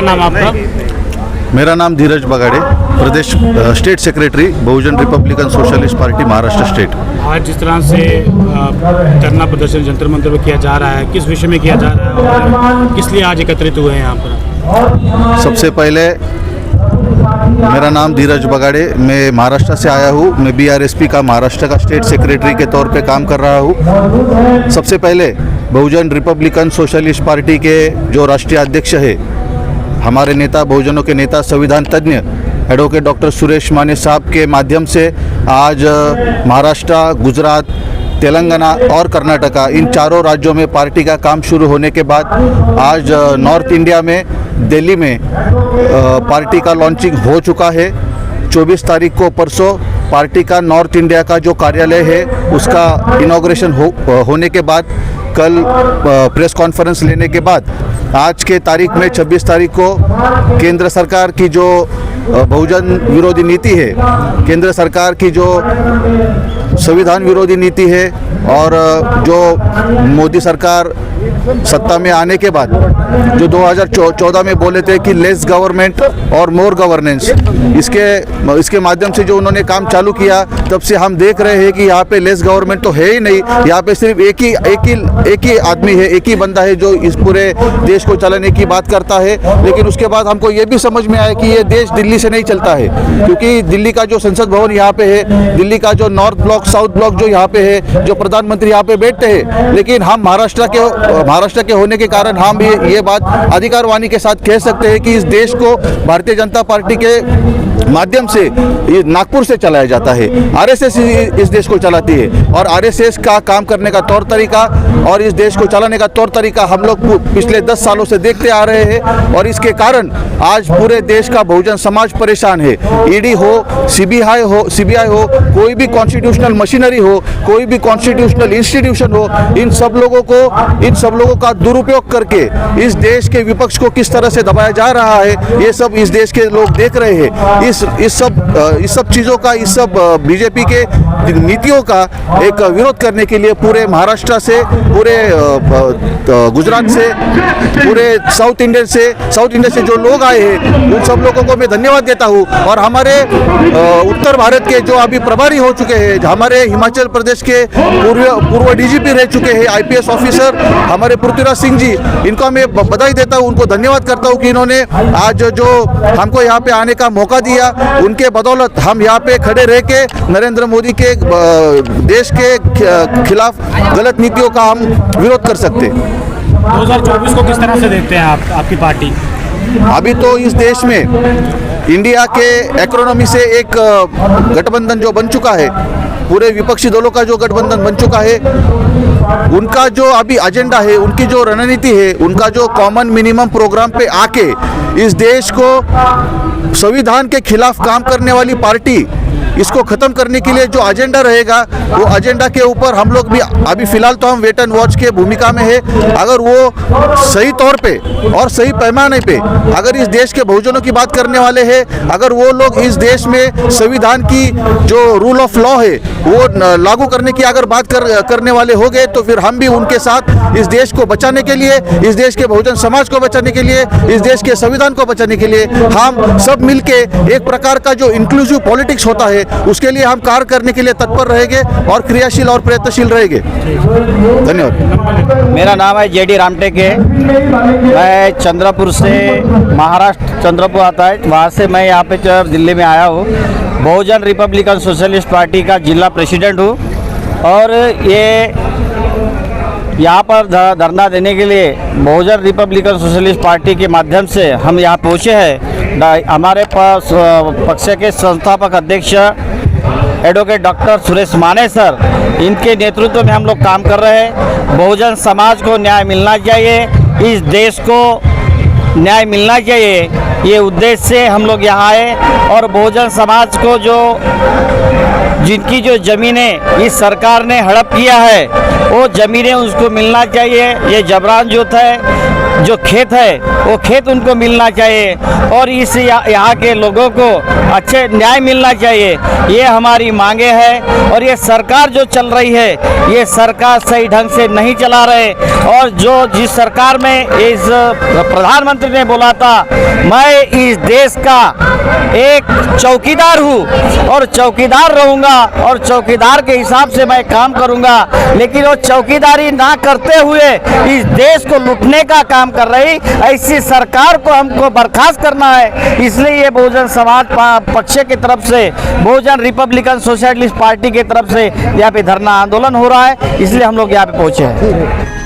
नाम आपका? मेरा नाम धीरज बगाड़े, प्रदेश state secretary Bahujan republican socialist party Maharashtra state. आज जिस तरह से धरना प्रदर्शन जंतर मंतर पर किया जा रहा है, किस विषय में किया जा रहा है और किस लिए आज एकत्रित हुए हैं यहाँ पर? सबसे पहले मेरा नाम धीरज बगाड़े, मैं महाराष्ट्र से आया हूँ। मैं बीआरएसपी का महाराष्ट्र का स्टेट सेक्रेटरी के तौर पे काम कर रहा हूँ। सबसे पहले बहुजन रिपब्लिकन सोशलिस्ट पार्टी के जो राष्ट्रीय अध्यक्ष है, हमारे नेता, बहुजनों के नेता, संविधान तज्ञ एडवोकेट डॉक्टर सुरेश माने साहब के माध्यम से आज महाराष्ट्र, गुजरात, तेलंगाना और कर्नाटका, इन चारों राज्यों में पार्टी का काम शुरू होने के बाद आज नॉर्थ इंडिया में दिल्ली में पार्टी का लॉन्चिंग हो चुका है। 24 तारीख को परसों पार्टी का नॉर्थ इंडिया का जो कार्यालय है उसका इनॉग्रेशन होने के बाद, कल प्रेस कॉन्फ्रेंस लेने के बाद आज के तारीख में 26 तारीख को केंद्र सरकार की जो बहुजन विरोधी नीति है, केंद्र सरकार की जो संविधान विरोधी नीति है और जो मोदी सरकार सत्ता में आने के बाद जो 2014 में बोले थे कि लेस गवर्नमेंट और मोर गवर्नेंस, इसके माध्यम से जो उन्होंने काम चालू किया, तब से हम देख रहे हैं कि यहाँ पे लेस गवर्नमेंट तो है ही नहीं। यहाँ पे सिर्फ एक ही आदमी है, एक ही बंदा है जो इस पूरे देश को चलाने की बात करता है। लेकिन उसके बाद हमको ये भी समझ में आया कि ये देश दिल्ली से नहीं चलता है, क्योंकि दिल्ली का जो संसद भवन यहाँ पे है, दिल्ली का जो नॉर्थ ब्लॉक, साउथ ब्लॉक जो यहाँ पे है, जो प्रधानमंत्री यहाँ पे बैठते हैं, लेकिन हम महाराष्ट्र के होने के कारण हम ये बात अधिकार वाणी के साथ कह सकते हैं कि इस देश को भारतीय जनता पार्टी के माध्यम से ये नागपुर से चलाया जाता है। आरएसएस इस देश को चलाती है और आरएसएस का काम करने का तौर तरीका और इस देश को चलाने का तौर तरीका हम लोग पिछले 10 सालों से देखते आ रहे हैं और इसके कारण आज पूरे देश का बहुजन समाज परेशान है। ईडी हो, सीबीआई हो, कोई भी कॉन्स्टिट्यूशनल मशीनरी हो, कोई भी कॉन्स्टिट्यूशनल इंस्टीट्यूशन हो, इन सब लोगों का दुरुपयोग करके इस देश के विपक्ष को किस तरह से दबाया जा रहा है, ये सब इस देश के लोग देख रहे हैं। इस सब चीज़ों का, इस सब बीजेपी के नीतियों का एक विरोध करने के लिए पूरे महाराष्ट्र से, पूरे गुजरात से, पूरे साउथ इंडिया से जो लोग आए हैं, उन सब लोगों को मैं धन्यवाद देता हूँ। और हमारे उत्तर भारत के जो अभी प्रभारी हो चुके हैं, हमारे हिमाचल प्रदेश के पूर्व डीजीपी रह चुके हैं, आईपीएस ऑफिसर हमारे पृथ्वीराज सिंह जी, इनको मैं बधाई देता हूँ, उनको धन्यवाद करता हूँ कि इन्होंने आज जो हमको यहाँ पे आने का मौका दिया, उनके बदौलत हम यहाँ पे खड़े रह के नरेंद्र मोदी के देश के खिलाफ गलत नीतियों का हम विरोध कर सकते हैं। 2024 को किस तरह से देखते हैं आपकी पार्टी? अभी तो इस देश में इंडिया के इकोनॉमी से एक गठबंधन जो बन चुका है, पूरे विपक्षी दलों का जो गठबंधन बन चुका है, उनका जो अभी एजेंडा है, उनकी जो रणनीति है, उनका जो कॉमन मिनिमम प्रोग्राम पे आके इस देश को संविधान के खिलाफ काम करने वाली पार्टी, इसको ख़त्म करने के लिए जो एजेंडा रहेगा, वो एजेंडा के ऊपर हम लोग भी अभी फ़िलहाल तो हम वेट एंड वॉच के भूमिका में है। अगर वो सही तौर पे और सही पैमाने पे अगर इस देश के बहुजनों की बात करने वाले हैं, अगर वो लोग इस देश में संविधान की जो रूल ऑफ लॉ है वो लागू करने की अगर बात करने वाले हो गए, तो फिर हम भी उनके साथ इस देश को बचाने के लिए, इस देश के बहुजन समाज को बचाने के लिए, इस देश के संविधान को बचाने के लिए हम सब मिलके एक प्रकार का जो इंक्लूसिव पॉलिटिक्स होता है, उसके लिए हम कार्य करने के लिए तत्पर रहेंगे और क्रियाशील और प्रयत्नशील रहेंगे। धन्यवाद। मेरा नाम है जेडी रामटेके, मैं चंद्रपुर से, महाराष्ट्र चंद्रपुर आता है, वहाँ से मैं यहाँ पे दिल्ली में आया हूँ। बहुजन रिपब्लिकन सोशलिस्ट पार्टी का जिला प्रेसिडेंट हूँ और ये यहाँ पर धरना देने के लिए बहुजन रिपब्लिकन सोशलिस्ट पार्टी के माध्यम से हम यहाँ पहुँचे हैं। हमारे पास पक्ष के संस्थापक अध्यक्ष एडवोकेट डॉक्टर सुरेश माने सर, इनके नेतृत्व में हम लोग काम कर रहे हैं। बहुजन समाज को न्याय मिलना चाहिए, इस देश को न्याय मिलना चाहिए, ये उद्देश्य से हम लोग यहाँ आए और बहुजन समाज को जो जिनकी जो ज़मीनें इस सरकार ने हड़प किया है वो ज़मीनें उसको मिलना चाहिए। ये जबरान जो खेत है वो खेत उनको मिलना चाहिए और इस यहाँ के लोगों को अच्छे न्याय मिलना चाहिए। ये हमारी मांगे हैं और ये सरकार जो चल रही है ये सरकार सही ढंग से नहीं चला रहे। और जिस सरकार में इस प्रधानमंत्री ने बोला था मैं इस देश का एक चौकीदार हूँ और चौकीदार रहूँगा और चौकीदार के हिसाब से मैं काम करूँगा, लेकिन वो चौकीदारी ना करते हुए इस देश को लूटने का काम कर रही ऐसी सरकार को हमको बर्खास्त करना है। इसलिए ये बहुजन समाज पक्ष की तरफ से, बहुजन रिपब्लिकन सोशलिस्ट पार्टी की तरफ से यहाँ पे धरना आंदोलन हो रहा है, इसलिए हम लोग यहाँ पे पहुँचे हैं।